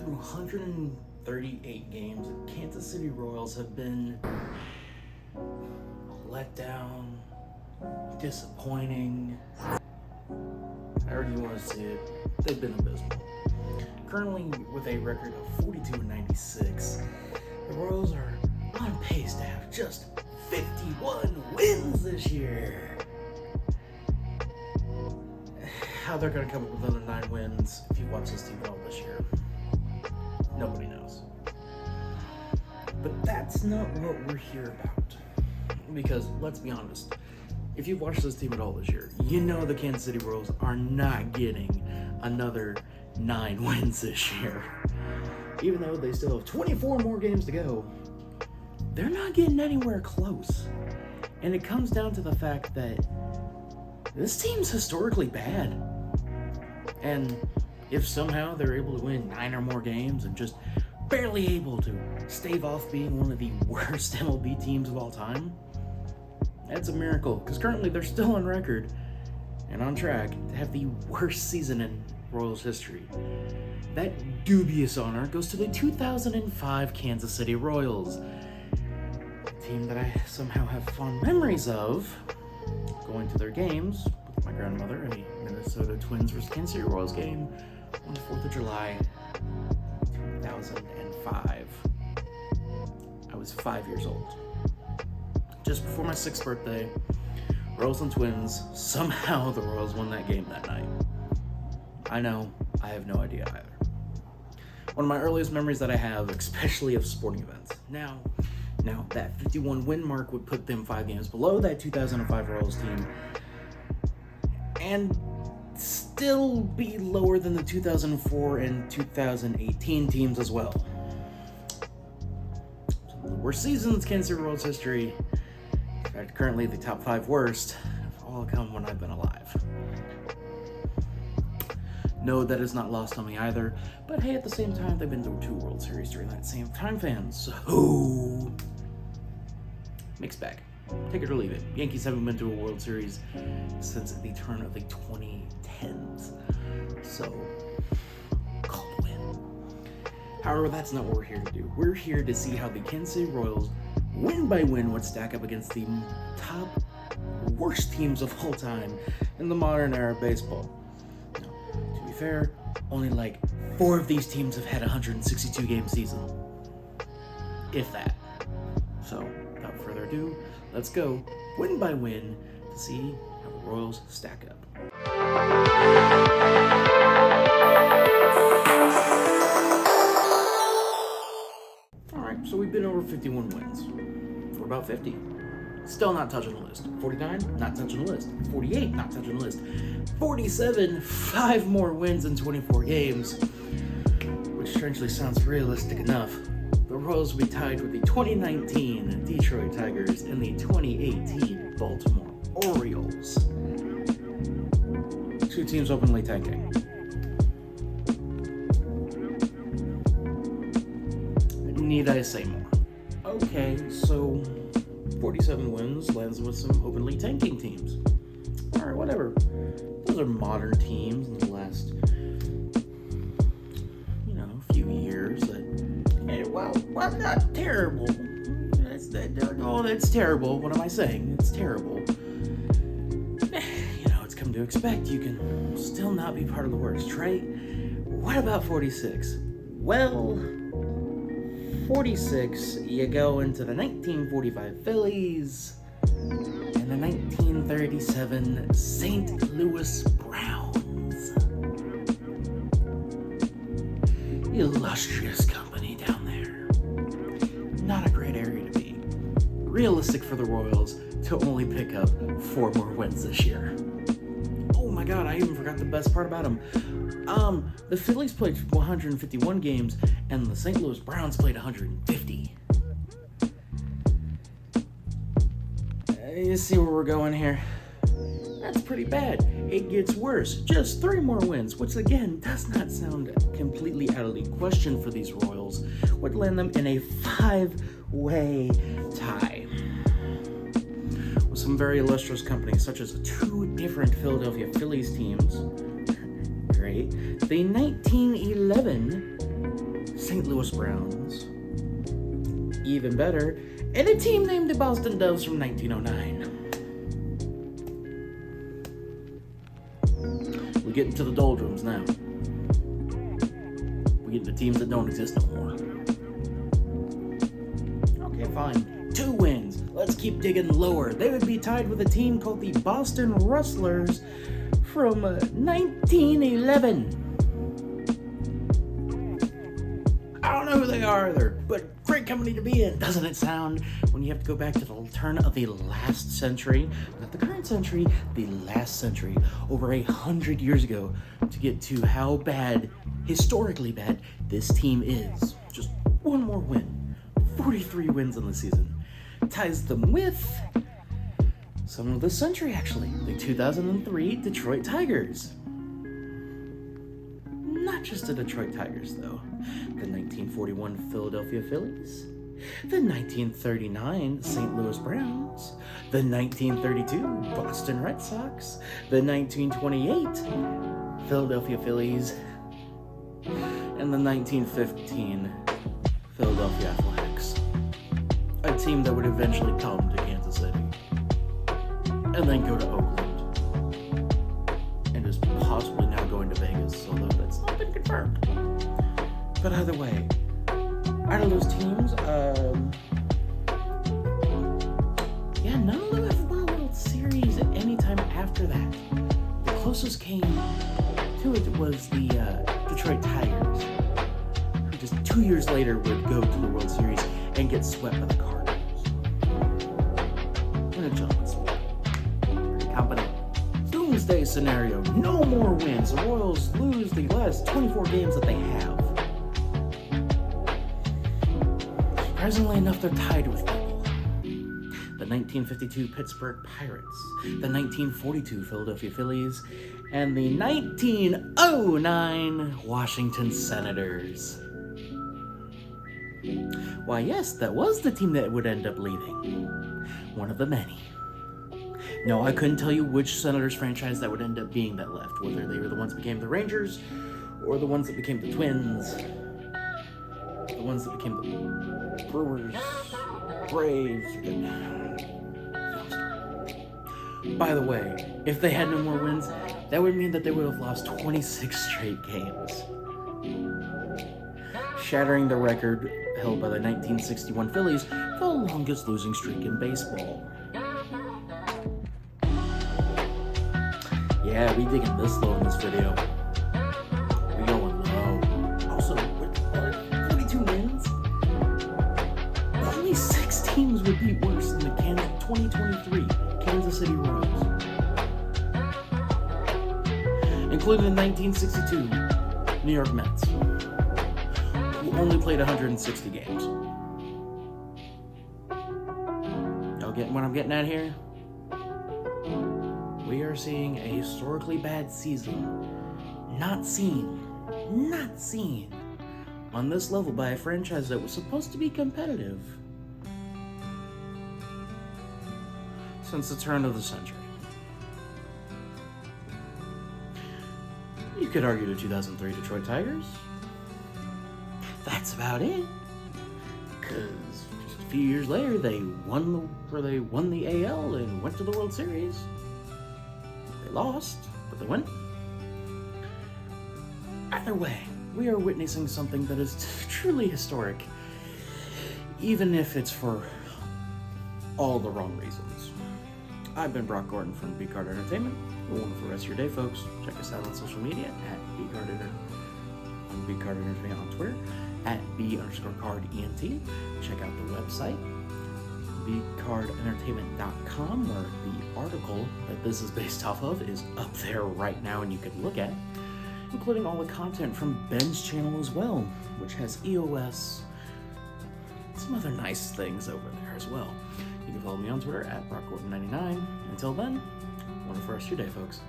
through 138 games, the Kansas City Royals have been let down, disappointing. However you want to see it, they've been abysmal. Currently, with a record of 42-96, the Royals are on pace to have just 51 wins this year. How they're going to come up with another 9 wins, if you watch this team at all this year, nobody knows. But that's not what we're here about. Because, let's be honest, if you've watched this team at all this year, you know the Kansas City Royals are not getting another 9 wins this year. Even though they still have 24 more games to go, they're not getting anywhere close. And it comes down to the fact that this team's historically bad. And if somehow they're able to win 9 or more games and just barely able to stave off being one of the worst MLB teams of all time, that's a miracle, because currently they're still on record and on track to have the worst season in Royals history. That dubious honor goes to the 2005 Kansas City Royals, a team that I somehow have fond memories of going to their games with my grandmother in the Minnesota Twins vs. Kansas City Royals game on the 4th of July, 2005. I was 5 years old. Just before my 6th birthday, Royals and Twins, somehow the Royals won that game that night. I know, I have no idea either. One of my earliest memories that I have, especially of sporting events. Now that 51 win mark would put them 5 games below that 2005 Royals team, and still be lower than the 2004 and 2018 teams as well. Some of the worst seasons in Kansas City Royals history, in fact, currently the top 5 worst, have all come when I've been alive. No, that is not lost on me either, but hey, at the same time, they've been through 2 World Series during that same time span, so mixed bag. Take it or leave it. Yankees haven't been to a World Series since the turn of the 2010s, so call it a win. However, that's not what we're here to do. We're here to see how the Kansas City Royals, win by win, would stack up against the top worst teams of all time in the modern era of baseball. To be fair, only like 4 of these teams have had a 162 game season, if that. So, without further ado, let's go win by win to see how the Royals stack up. Alright, so we've been over 51 wins. We're about 50. Still not touching the list. 49, not touching the list. 48, not touching the list. 47, 5 more wins in 24 games, which strangely sounds realistic enough. The Royals will be tied with the 2019 Detroit Tigers and the 2018 Baltimore Orioles. 2 teams openly tanking. Need I say more? Okay, so 47 wins lands with some openly tanking teams. Alright, whatever. Those are modern teams in the last, few years that, hey, well, not terrible. That's terrible. What am I saying? It's terrible. It's come to expect. You can still not be part of the worst, right? What about 46? Well, 46, you go into the 1945 Phillies and the 1937 St. Louis Browns. Illustrious company down there. Not a great area to be. Realistic for the Royals to only pick up 4 more wins this year. Oh my god, I even forgot the best part about them. The Phillies played 151 games and the St. Louis Browns played 150. You see where we're going here? That's pretty bad. It gets worse. Just 3 more wins, which again does not sound completely out of the question for these Royals, would land them in a 5-way tie with some very illustrious companies, such as 2 different Philadelphia Phillies teams. Great. The 1911 St. Louis Browns. Even better, and a team named the Boston Doves from 1909. We get into the doldrums now. We get into teams that don't exist no more. Okay, fine. 2 wins. Let's keep digging lower. They would be tied with a team called the Boston Rustlers from 1911. I don't know who they are either, but great company to be in. Doesn't it sound, when you have to go back to the turn of the last century, not the current century, the last century, over 100 years ago, to get to how bad, historically bad, this team is. Just one more win. 43 wins in the season. Ties them with some of the century, actually. The 2003 Detroit Tigers. Not just the Detroit Tigers, though. The 1941 Philadelphia Phillies. The 1939 St. Louis Browns. The 1932 Boston Red Sox. The 1928 Philadelphia Phillies. And the 1915 Philadelphia Athletics. A team that would eventually come to Kansas City. And then go to Oakland. And is possibly now going to Vegas, although that's not been confirmed. But either way, out of those teams, none of them have won a World Series at any time after that. The closest came to it was the Detroit Tigers, who just 2 years later would go to the World Series and get swept by the Cardinals. In a gentleman's sweep. Pretty competent. Doomsday scenario. No more wins. The Royals lose the last 24 games that they have. Surprisingly enough, they're tied with people. The 1952 Pittsburgh Pirates, the 1942 Philadelphia Phillies, and the 1909 Washington Senators. Why, yes, that was the team that would end up leaving. One of the many. No, I couldn't tell you which Senators franchise that would end up being that left, whether they were the ones that became the Rangers, or the ones that became the Twins, the ones that became the Brewers, Braves. By the way, if they had no more wins, that would mean that they would have lost 26 straight games, shattering the record held by the 1961 Phillies, the longest losing streak in baseball. Yeah, we digging this low in this video. We going low. Also, with 42 wins, only 6 teams would be worse than the 2023 Kansas City Royals, including the 1962 New York Mets, who only played 160 games. Y'all getting what I'm getting at here? We are seeing a historically bad season, not seen on this level by a franchise that was supposed to be competitive since the turn of the century. You could argue the 2003 Detroit Tigers. That's about it. Because just a few years later, they won the AL and went to the World Series. They lost, but they went. Either way, we are witnessing something that is truly historic, even if it's for all the wrong reasons. I've been Brock Gordon from B-Card Entertainment. Have a wonderful rest of your day, folks. Check us out on social media at B-Card Entertainment on Twitter, at B_cardENT. Check out the website, bcardentertainment.com, where the article that this is based off of is up there right now and you can look at, including all the content from Ben's channel as well, which has EOS, some other nice things over there as well. You can follow me on Twitter at BrockGordon99. Until then, wonderful rest of your day, folks.